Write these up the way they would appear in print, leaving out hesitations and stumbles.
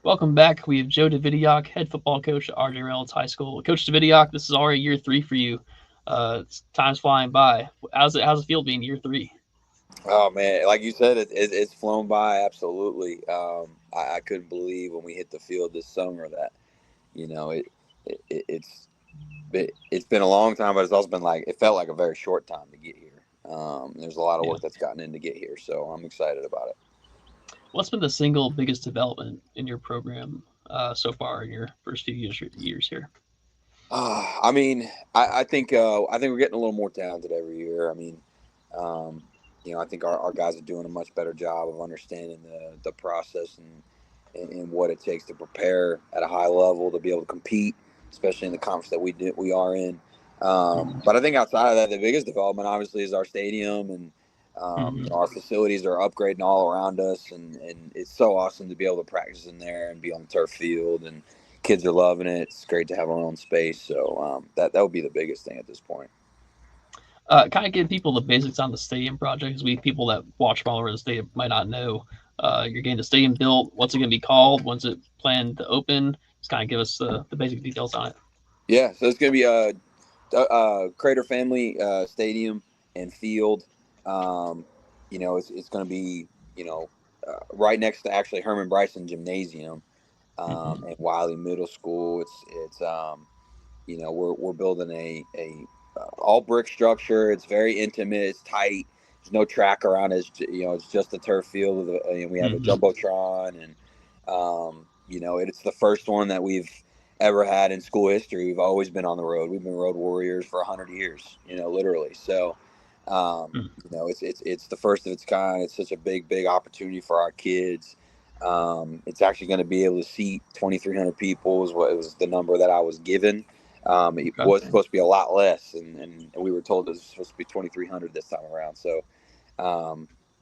Welcome back. We have Joe Davidyock, head football coach at Reynolds High School. Coach Davidyock, this is already year 3 for you. Time's flying by. How's it feel being year 3? Oh man, like you said, it's flown by absolutely. I couldn't believe when we hit the field this summer that you know it it's it's been a long time, but it's also been like it felt like a very short time to get here. There's a lot of Yeah. work that's gotten in to get here, so I'm excited about it. What's been the single biggest development in your program so far in your first few years here? I mean, I think we're getting a little more talented every year. I mean, um, I think our guys are doing a much better job of understanding the process and what it takes to prepare at a high level to be able to compete, especially in the conference that we are in. Mm-hmm. But I think outside of that, the biggest development obviously is our stadium and Mm-hmm. our facilities are upgrading all around us, and it's so awesome to be able to practice in there and be on the turf field, and kids are loving it. It's great to have our own space, so that would be the biggest thing at this point. Kind of give people the basics on the stadium project, because we people that watch from all over the state might not know. You're getting the stadium built. What's it going to be called? When's it planned to open? Just kind of give us the basic details on it. Yeah, so it's going to be a Crater Family Stadium and Field. Um, it's going to be right next to actually Herman Bryson Gymnasium Mm-hmm. and Wiley Middle School. It's we're building a all brick structure. It's very intimate. It's tight. There's no track around it. It's just a turf field. And we have a Mm-hmm. jumbotron, and it's the first one that we've ever had in school history. We've always been on the road. We've been road warriors for 100 years. Literally. So, it's the first of its kind. It's such a big opportunity for our kids. It's actually going to be able to seat 2,300 people. Is what it was the number that I was given. It Okay. was supposed to be a lot less, and we were told it was supposed to be 2,300 this time around. So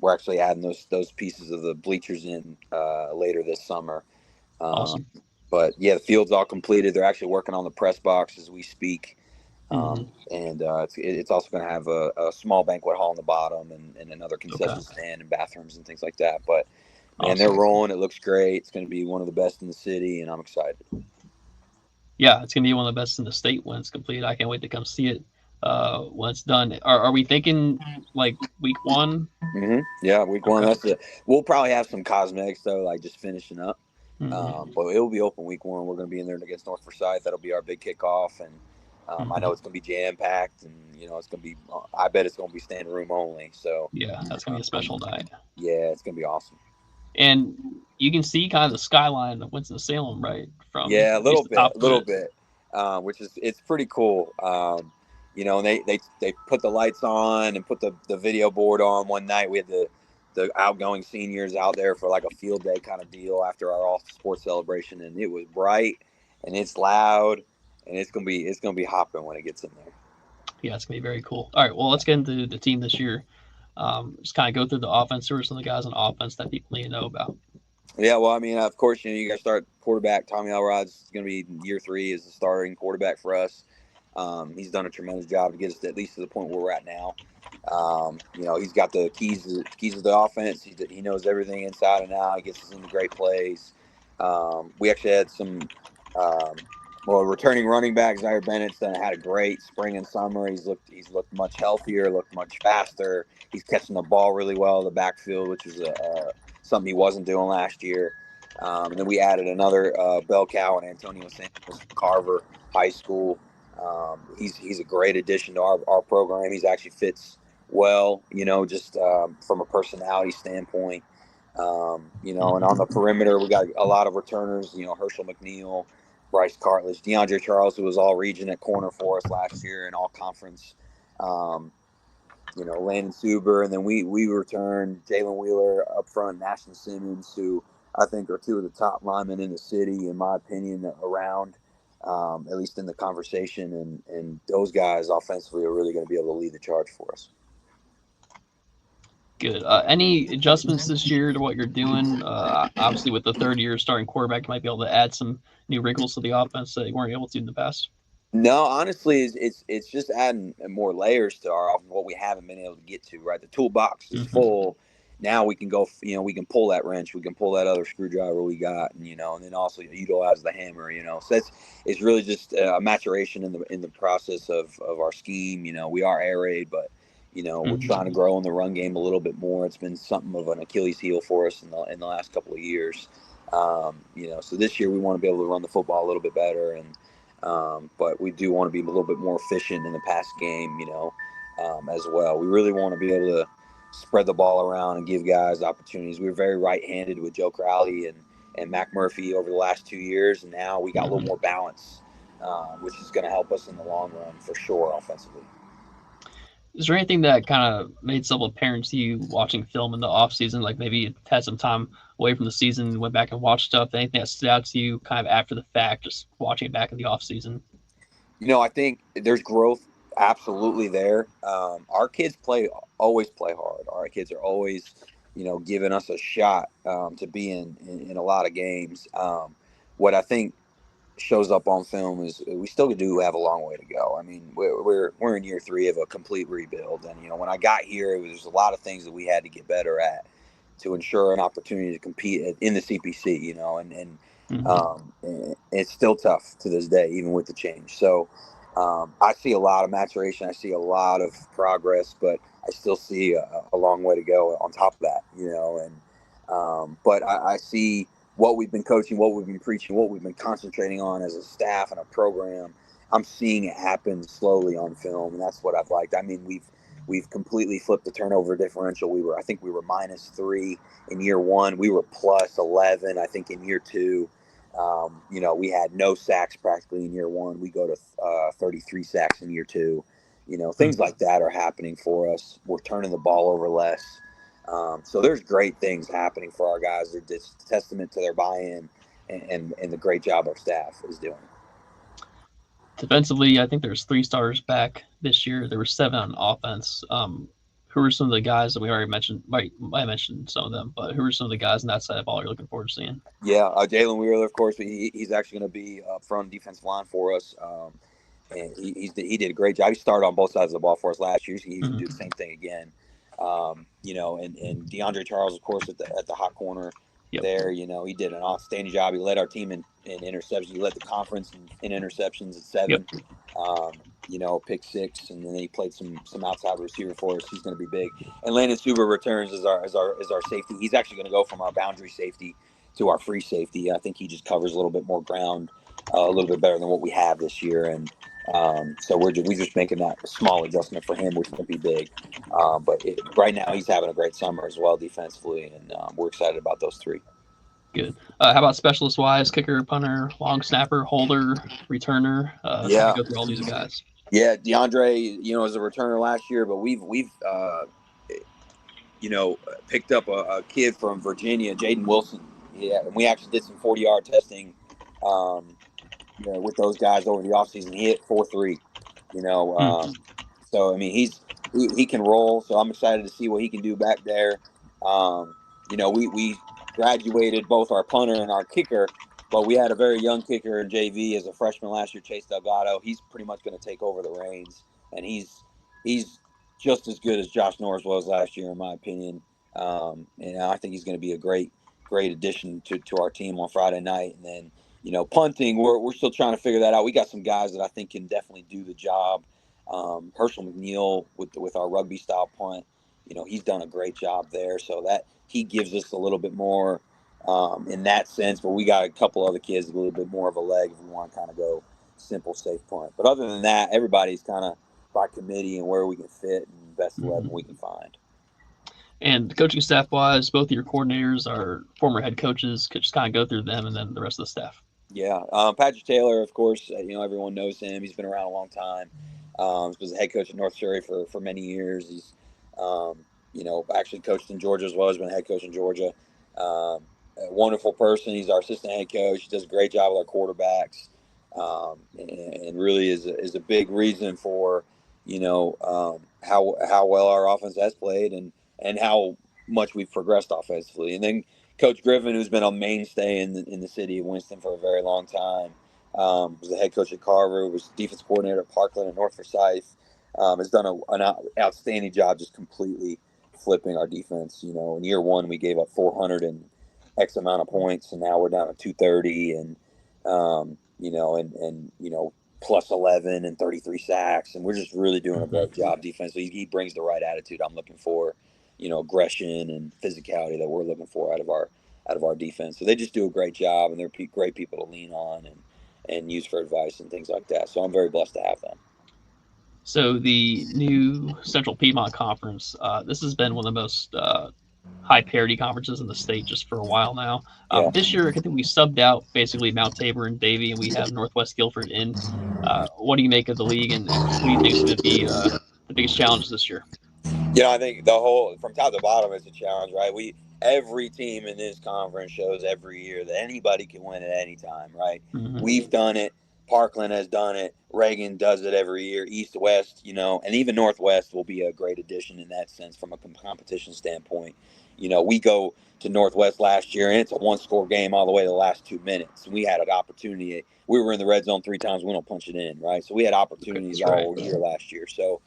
we're actually adding those pieces of the bleachers in later this summer. Um, Awesome. but yeah, the field's all completed. They're actually working on the press box as we speak. Mm-hmm. And it's also going to have a small banquet hall on the bottom and another Okay. concession stand and bathrooms and things like that. But man, they're Awesome. rolling. It looks great. It's going to be one of the best in the city, and I'm excited. Yeah, it's gonna be one of the best in the state when it's complete. I can't wait to come see it when it's done. Are we thinking like week one? Yeah, week one. Okay. That's it. We'll probably have some cosmetics though, like just finishing up. Mm-hmm. But it will be open week one. We're going to be in there against North Forsyth. That'll be our big kickoff, and I Mm-hmm. know it's going to be jam packed, and it's going to be. I bet it's going to be standing room only. So, Yeah, that's gonna be a um, special night. yeah, it's going to be awesome. And you can see kind of the skyline of Winston Salem, right, from Yeah, at least the top a of little it. bit, which is it's pretty cool. And they put the lights on and put the video board on one night. We had the outgoing seniors out there for like a field day kind of deal after our all sports celebration, and it was bright and it's loud and it's gonna be hopping when it gets in there. Yeah, it's gonna be very cool. All right, well, let's get into the team this year. Just kind of go through the offense. Who are some of the guys on offense that people need to know about? Yeah, well, I mean, of course, you got to start quarterback. Tommy Elrod's going to be year 3 as the starting quarterback for us. He's done a tremendous job to get us to, at least to the point where we're at now. He's got the keys to the offense. He knows everything inside and out. He gets us into great plays. We actually had some returning running back Zaire Bennett's had a great spring and summer. He's looked much healthier, looked much faster. He's catching the ball really well in the backfield, which is something he wasn't doing last year. And then we added another bell cow and Antonio Samuels from Carver High School. He's a great addition to our program. He's actually fits well, just from a personality standpoint. And on the Mm-hmm. perimeter, we got a lot of returners, Herschel McNeil, Bryce Cartledge, DeAndre Charles, who was all region at corner for us last year and all conference. Um, Landon Suber, and then we returned Jalen Wheeler up front, Nashon Simmons, who I think are two of the top linemen in the city, in my opinion, around, at least in the conversation. And those guys offensively are really going to be able to lead the charge for us. Good. Any adjustments this year to what you're doing? Obviously, with the third year starting quarterback, you might be able to add some new wrinkles to the offense that you weren't able to in the past. No, honestly, it's just adding more layers to our what we haven't been able to get to. Right, the toolbox is Mm-hmm. full. now we can go, we can pull that wrench, we can pull that other screwdriver we got, and and then also utilize the hammer. So it's really just a maturation in the process of our scheme. We are air raid, but we're trying to grow in the run game a little bit more. It's been something of an Achilles heel for us in the last couple of years. So this year we want to be able to run the football a little bit better, and but we do want to be a little bit more efficient in the pass game, as well. We really want to be able to spread the ball around and give guys opportunities. We were very right-handed with Joe Crowley and Mac Murphy over the last 2 years, and now we got a little more balance, which is going to help us in the long run for sure offensively. Is there anything that kind of made some apparent to you watching film in the off season? Like maybe you had some time away from the season, went back and watched stuff. Anything that stood out to you kind of after the fact, just watching it back in the off season? I think there's growth absolutely there. Our kids always play hard. Our kids are always, giving us a shot to be in a lot of games. What I think shows up on film is we still do have a long way to go. I mean, we're in year 3 of a complete rebuild, and when I got here, there's a lot of things that we had to get better at to ensure an opportunity to compete in the CPC. And it's still tough to this day, even with the change. So I see a lot of maturation. I see a lot of progress, but I still see a long way to go on top of that. But I see what we've been coaching, what we've been preaching, what we've been concentrating on as a staff and a program. I'm seeing it happen slowly on film, and that's what I've liked. I mean, we've completely flipped the turnover differential. I think we were -3 in year 1. We were +11, I think, in year 2. We had no sacks practically in year 1. We go to 33 sacks in year 2. Things like that are happening for us. We're turning the ball over less. So there's great things happening for our guys. It's a testament to their buy-in and the great job our staff is doing. Defensively, I think there's 3 starters back this year. There were 7 on offense. Who are some of the guys that we already mentioned? I mentioned some of them, but who are some of the guys on that side of ball you're looking forward to seeing? Yeah, Jalen Wheeler, of course, he's actually going to be up front defensive line for us. And he did a great job. He started on both sides of the ball for us last year. He's going to do the same thing again. And DeAndre Charles, of course, at the hot corner there. He did an outstanding job. He led our team in interceptions. He led the conference in interceptions at 7. Pick 6, and then he played some outside receiver for us. He's going to be big. And Landon Suber returns as our safety. He's actually going to go from our boundary safety to our free safety. I think he just covers a little bit more ground, a little bit better than what we have this year. And so we're just making that small adjustment for him, which won't be big. But right now he's having a great summer as well defensively, and we're excited about those 3. Good. How about specialist wise? Kicker, punter, long snapper, holder, returner. Yeah. Go through all these guys. Yeah, DeAndre, is a returner last year, but we've picked up a kid from Virginia, Jaden Wilson. Yeah, and we actually did some 40-yard testing, with those guys over the offseason. He hit 4.3. So I mean he can roll. So I'm excited to see what he can do back there. We graduated both our punter and our kicker, but we had a very young kicker in JV as a freshman last year, Chase Delgado. He's pretty much going to take over the reins, and he's just as good as Josh Norris was last year, in my opinion. And I think he's going to be a great addition to our team on Friday night. And then, punting, we're still trying to figure that out. We got some guys that I think can definitely do the job. Herschel McNeil with our rugby style punt, he's done a great job there. So that he gives us a little bit more in that sense. But we got a couple other kids a little bit more of a leg if we want to kind of go simple, safe punt. But other than that, everybody's kind of by committee and where we can fit and best 11 we can find. And coaching staff wise, both of your coordinators are former head coaches. Could just kind of go through them and then the rest of the staff. Yeah, Patrick Taylor, of course, everyone knows him. He's been around a long time. He was a head coach at North Surrey for many years. He's, actually coached in Georgia as well. He's been a head coach in Georgia. A wonderful person. He's our assistant head coach. He does a great job with our quarterbacks, and really is a big reason for, how well our offense has played and how much we've progressed offensively. And then Coach Griffin, who's been a mainstay in the city of Winston for a very long time, was the head coach at Carver, was defense coordinator at Parkland and North Forsyth, has done an outstanding job just completely flipping our defense. In year one we gave up 400 and X amount of points, and now we're down to 230, and plus 11 and 33 sacks, and we're just really doing a great job defensively. He brings the right attitude I'm looking for, aggression and physicality that we're looking for out of our defense. So they just do a great job, and they're great people to lean on and use for advice and things like that. So I'm very blessed to have them. So the new Central Piedmont Conference, this has been one of the most high parity conferences in the state just for a while now. Yeah. This year, I think we subbed out basically Mount Tabor and Davie, and we have Northwest Guilford in. What do you make of the league, and what do you think is going to be the biggest challenge this year? I think the whole from top to bottom is a challenge, right? Every team in this conference shows every year that anybody can win at any time, right? We've done it. Parkland has done it. Reagan does it every year. East, West, and even Northwest will be a great addition in that sense from a competition standpoint. We go to Northwest last year, and it's a one-score game all the way to the last 2 minutes. And we had an opportunity. We were in the red zone 3 times. We don't punch it in, right? So we had opportunities all year last year. So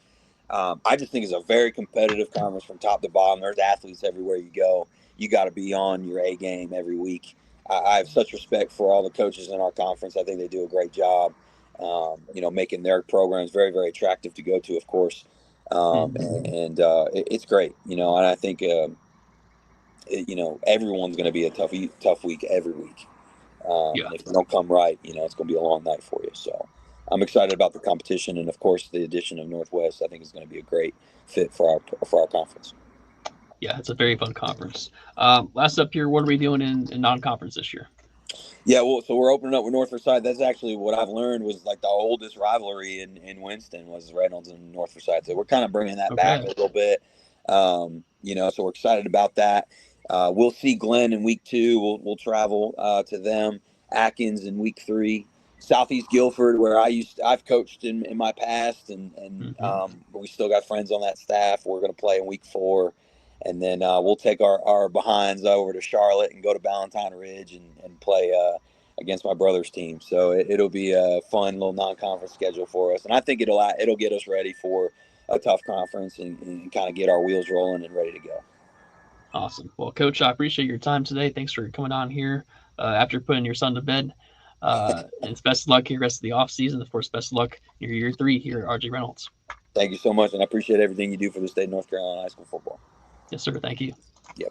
I just think it's a very competitive conference from top to bottom. There's athletes everywhere you go. You got to be on your A game every week. I have such respect for all the coaches in our conference. I think they do a great job, making their programs very, very attractive to go to, of course. It's great, and I think, everyone's going to be a tough week every week. If you don't come right, it's going to be a long night for you. So I'm excited about the competition, and of course, the addition of Northwest, I think, is going to be a great fit for our conference. Yeah, it's a very fun conference. Last up here, what are we doing in non-conference this year? Yeah, well, so we're opening up with North Forsyth. That's actually what I've learned was like the oldest rivalry in Winston was Reynolds and North Forsyth. So we're kind of bringing that back a little bit. So we're excited about that. We'll see Glenn in week 2. We'll travel to them. Atkins in week 3. Southeast Guilford, where I've coached in my past, and we still got friends on that staff. We're going to play in week 4. And then we'll take our behinds over to Charlotte and go to Ballantyne Ridge and play against my brother's team. So it'll be a fun little non-conference schedule for us. And I think it'll get us ready for a tough conference and kind of get our wheels rolling and ready to go. Awesome. Well, Coach, I appreciate your time today. Thanks for coming on here after putting your son to bed. And best of luck here rest of the offseason. Of course, best of luck in your year 3 here at RJ Reynolds. Thank you so much, and I appreciate everything you do for the state of North Carolina high school football. Yes, sir. Thank you. Yep.